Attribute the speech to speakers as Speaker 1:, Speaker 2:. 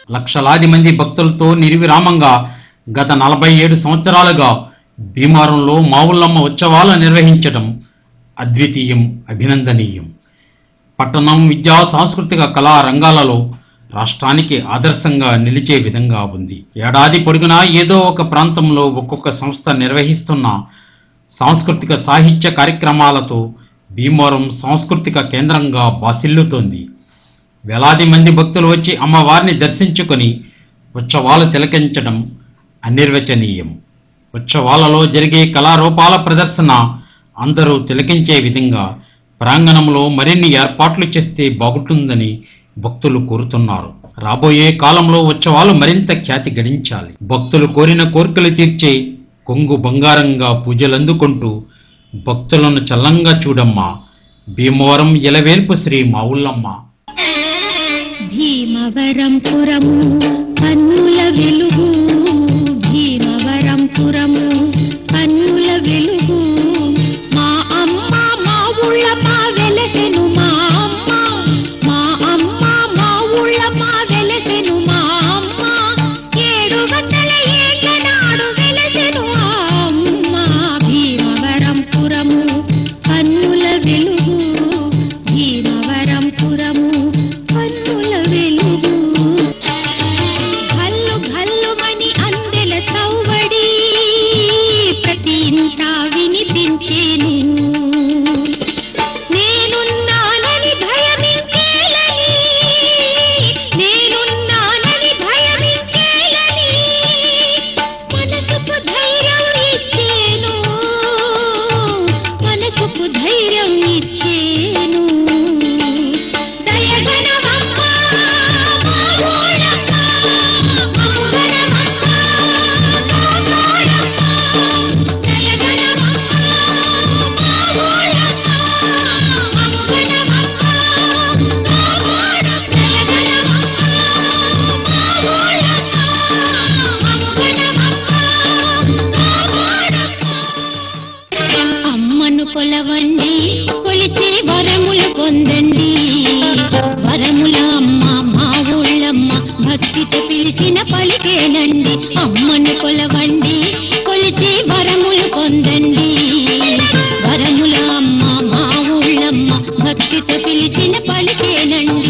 Speaker 1: లక్షలాది మంది భక్తులతో నిర్విరామంగా గత 47 సంవత్సరాలుగా భీమవరంలో మావుళ్ళమ్మ ఉత్సవాలు నిర్వహించడం అద్వితీయం, అభినందనీయం. పట్టణం విద్యా సాంస్కృతిక కళా రంగాలలో రాష్ట్రానికి ఆదర్శంగా నిలిచే విధంగా ఉంది. ఏడాది పొడుగునా ఏదో ఒక ప్రాంతంలో ఒక్కొక్క సంస్థ నిర్వహిస్తున్న సాంస్కృతిక సాహిత్య కార్యక్రమాలతో భీమవరం సాంస్కృతిక కేంద్రంగా బాసిల్లుతోంది. వేలాది మంది భక్తులు వచ్చి అమ్మవారిని దర్శించుకొని ఉత్సవాలు తిలకించడం అనిర్వచనీయం. ఉత్సవాలలో జరిగే కళారూపాల ప్రదర్శన అందరూ తిలకించే విధంగా ప్రాంగణంలో మరిన్ని ఏర్పాట్లు చేస్తే బాగుంటుందని భక్తులు కోరుతున్నారు. రాబోయే కాలంలో ఉత్సవాలు మరింత ఖ్యాతి గడించాలి. భక్తులు కోరిన కోరికలు తీర్చే కొంగు బంగారంగా పూజలందుకుంటూ భక్తులను చల్లంగా చూడమ్మా. భీమవరం ఇలవేల్పు శ్రీ మావుళ్ళమ్మ.
Speaker 2: భీమవరం పురము కన్నుల వెలుగు, భీమవరం పురము కన్నుల వెలుగు, మా అమ్మ మా ఊళ్ళమ్మ వెలసెను, మా అమ్మ మా అమ్మ మా ఊళ్ళమ్మ వెలసెను, మా అమ్మ 700 ఏళ్ల నాడు వెలసెను అమ్మ. భీమవరం పురము కన్నుల వెలుగు, భీమవరం పురము కన్నుల వెలుగు. ఘల్లు ఘల్లుమని అందెల సౌవడి ప్రతి ఇంట వినిపించేను, నేనున్నానని భయమించేలని, నేనున్నానని భయమించేలని మనసుకు ధైర్యం ఇచ్చేను, మనసుకు ధైర్యం ఇచ్చేను. దయగనమమ్మ మా ఊళ్ళమ్మ, మంగళమమ్మ కాపాడమ్మ, దయగనమమ్మ మా ఊళ్ళమ్మ, మంగళమమ్మ కాపాడమ్మ, దయగనమమ్మ మా ఊళ్ళమ్మ, మంగళమమ్మ కాపాడమ్మ. అమ్మను కొలవండి, కొలిచే వరములు పొందండి, వరముల అమ్మ మా ఊళ్ళమ్మ భక్తితో పిలిచిన పలికేనండి. అమ్మను కొలవండి, కొలిచే వరములు పొందండి, వరముల అమ్మ మా ఊళ్ళమ్మ భక్తితో పిలిచిన పలికేనండి.